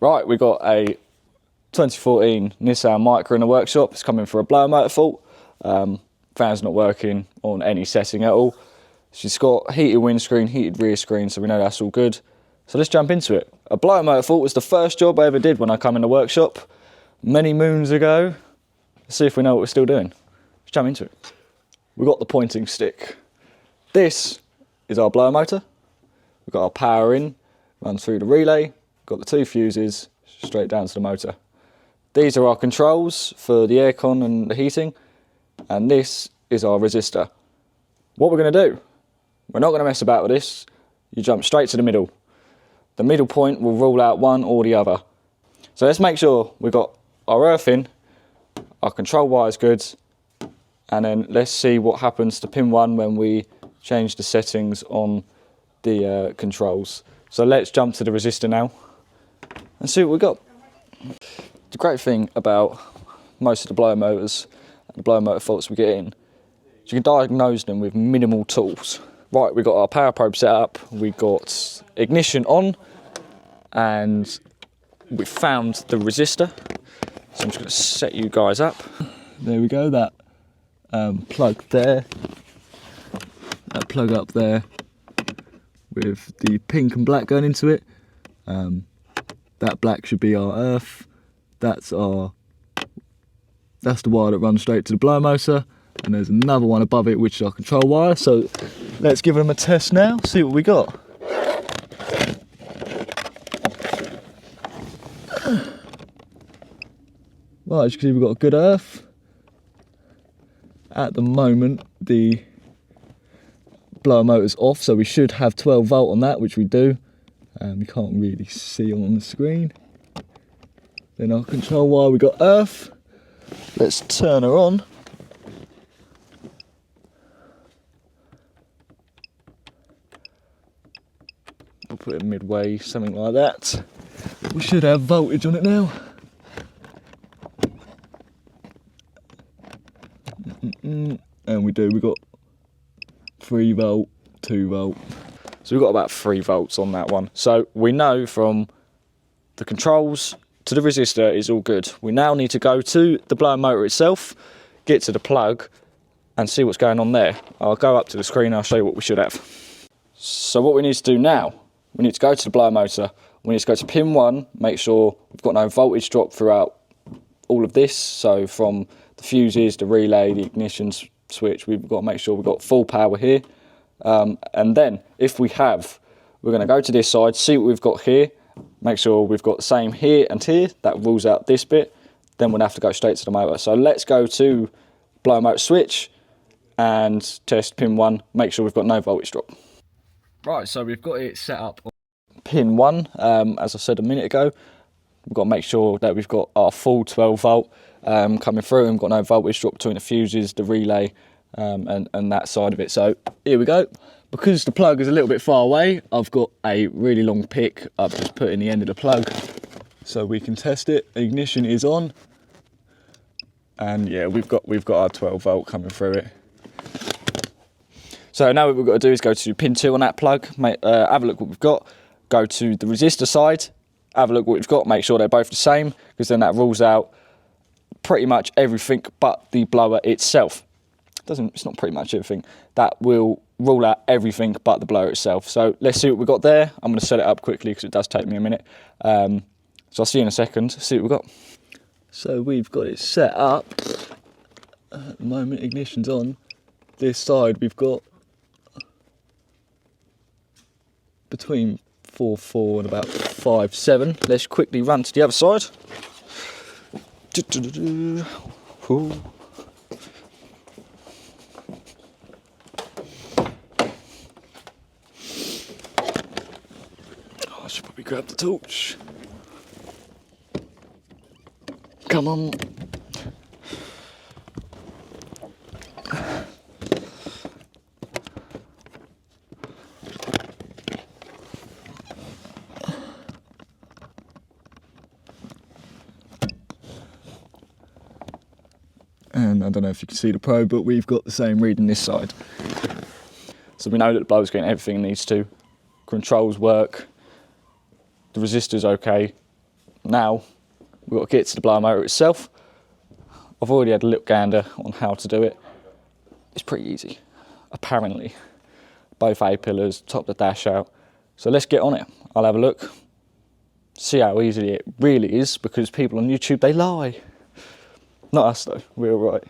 Right, we got a 2014 Nissan Micra in the workshop. It's coming for a blower motor fault. Fan's not working on any setting at all. She's got heated windscreen, heated rear screen, so we know that's all good. So let's jump into it. A blower motor fault was the first job I ever did when I come in the workshop many moons ago. Let's see if we know what we're still doing. Let's jump into it. We've got the pointing stick. This is our blower motor. We've got our power in, runs through the relay, got the two fuses straight down to the motor. These are our controls for the aircon and the heating, and this is our resistor. What we're going to do, we're not going to mess about with this. You jump straight to the middle. The middle point will rule out one or the other. So let's make sure we've got our earth in, our control wire's good, and then let's see what happens to pin 1 when we change the settings on the controls. So let's jump to the resistor now and see what we've got. The great thing about most of the blower motors and the blower motor faults we get in is you can diagnose them with minimal tools. Right, we've got our power probe set up, we've got ignition on, and we've found the resistor. So I'm just going to set you guys up. There we go, that plug there, that plug up there with the pink and black going into it. That black should be our earth. That's the wire that runs straight to the blower motor, and there's another one above it which is our control wire. So let's give them a test now, see what we got. Right, as you can see, we've got a good earth. At the moment the blower motor's off, so we should have 12 volt on that, which we do. You can't really see on the screen. Then our control wire, we got earth. Let's turn her on. We'll put it midway, something like that. We should have voltage on it now. And we do, we've got 3 volt, 2 volt. So we've got about 3 volts on that one. So we know from the controls to the resistor is all good. We now need to go to the blower motor itself, get to the plug and see what's going on there. I'll go up to the screen, I'll show you what we should have. So what we need to do now, we need to go to the blower motor, we need to go to pin 1, make sure we've got no voltage drop throughout all of this. So from the fuses, the relay, the ignition switch, we've got to make sure we've got full power here. And then if we have, we're going to go to this side, see what we've got here, make sure we've got the same here and here. That rules out this bit. Then we'll have to go straight to the motor. So let's go to blower motor switch and test pin 1, make sure we've got no voltage drop. Right, so we've got it set up on pin 1, as I said a minute ago. We've got to make sure that we've got our full 12 volt coming through, and we've got no voltage drop between the fuses, the relay, and that side of it. So here we go. Because the plug is a little bit far away, I've got a really long pick I've just put in the end of the plug so we can test it. Ignition is on, and yeah, we've got our 12 volt coming through it. So now what we've got to do is go to pin 2 on that plug, have a look what we've got, go to the resistor side, have a look what we've got, make sure they're both the same, because then that rules out pretty much everything but the blower itself. It's not pretty much everything. That will rule out everything but the blower itself. So let's see what we've got there. I'm going to set it up quickly because it does take me a minute. So I'll see you in a second, see what we've got. So we've got it set up. At the moment, ignition's on. This side we've got between 4.4 and about 5.7. Let's quickly run to the other side. Ooh. I should probably grab the torch. Come on. And I don't know if you can see the probe, but we've got the same reading this side. So we know that the blower's getting everything it needs to. Controls work. The resistor's okay. Now we've got to get to the blower motor itself. I've already had a little gander on how to do it. It's pretty easy, apparently. Both A-pillars, top the dash out. So let's get on it. I'll have a look, see how easy it really is, because people on YouTube, they lie. Not us though, we're all right.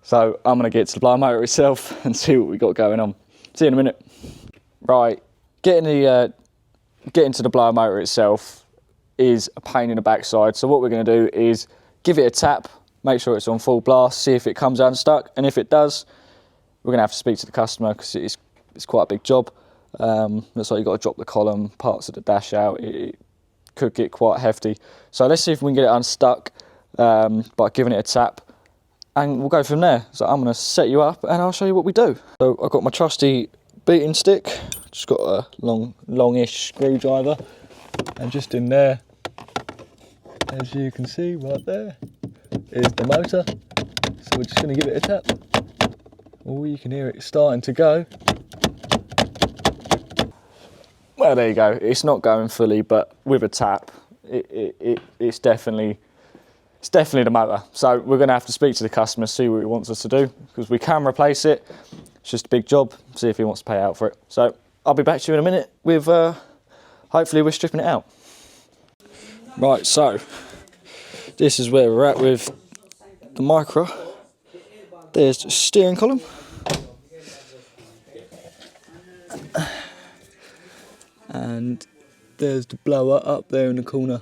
So I'm gonna get to the blower motor itself and see what we got going on. See you in a minute. Right, getting to the blower motor itself is a pain in the backside. So what we're gonna do is give it a tap, make sure it's on full blast, see if it comes unstuck, and if it does, we're gonna have to speak to the customer because it's quite a big job. Looks like you've got to drop the column, parts of the dash out. It could get quite hefty. So let's see if we can get it unstuck by giving it a tap, and we'll go from there. So I'm going to set you up and I'll show you what we do. So I've got my trusty beating stick, just got a longish screwdriver, and just in there, as you can see right there, is the motor. So we're just going to give it a tap. Oh, you can hear it starting to go. Well, there you go. It's not going fully, but with a tap, it's definitely the motor. So we're going to have to speak to the customer, see what he wants us to do, because we can replace it. It's just a big job. See if he wants to pay out for it. So I'll be back to you in a minute with, hopefully we're stripping it out. Right, so this is where we're at with the micra. There's the steering column. And there's the blower up there in the corner.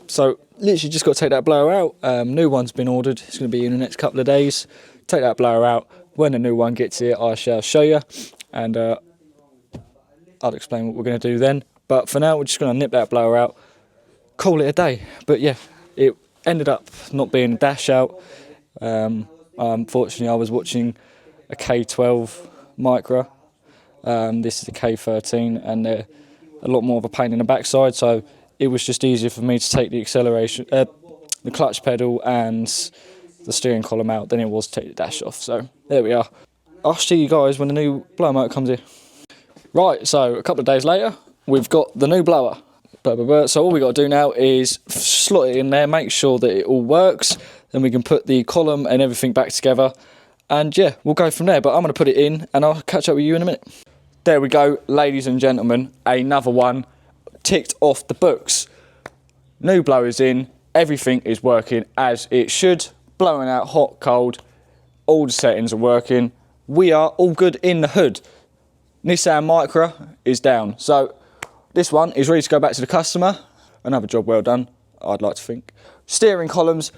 So literally just got to take that blower out. New one's been ordered. It's going to be in the next couple of days. Take that blower out. When the new one gets here, I shall show you, and I'll explain what we're going to do then. But for now, we're just going to nip that blower out, call it a day. But yeah, it ended up not being a dash out. Unfortunately, I was watching a K12 micra. This is a K13, and they're a lot more of a pain in the backside, so it was just easier for me to take the acceleration, the clutch pedal and the steering column out than it was to take the dash off. So there we are. I'll see you guys when the new blower motor comes here. Right, so a couple of days later, we've got the new blower. Blah, blah, blah. So all we got to do now is slot it in there, make sure that it all works, then we can put the column and everything back together, and yeah, we'll go from there. But I'm going to put it in and I'll catch up with you in a minute. There we go, ladies and gentlemen, another one ticked off the books. New blower's in, everything is working as it should, blowing out hot, cold, all the settings are working. We are all good in the hood. Nissan Micra is down, so this one is ready to go back to the customer. Another job well done, I'd like to think. Steering columns,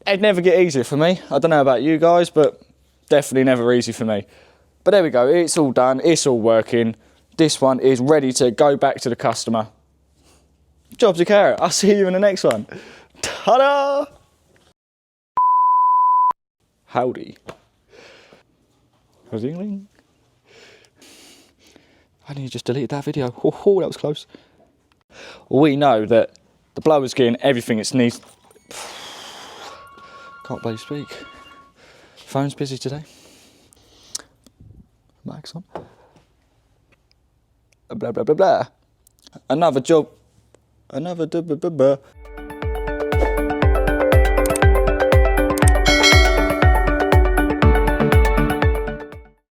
it'd never get easier for me. I don't know about you guys, but definitely never easy for me. But there we go, it's all done, it's all working. This one is ready to go back to the customer. Job's a carrot. I'll see you in the next one. Ta-da! Howdy. Ring. I need to just delete that video. Oh, that was close. We know that the blower's getting everything it needs. Can't bloody speak. Phone's busy today. Mic's on. Blah, blah, blah, blah. Another job. Another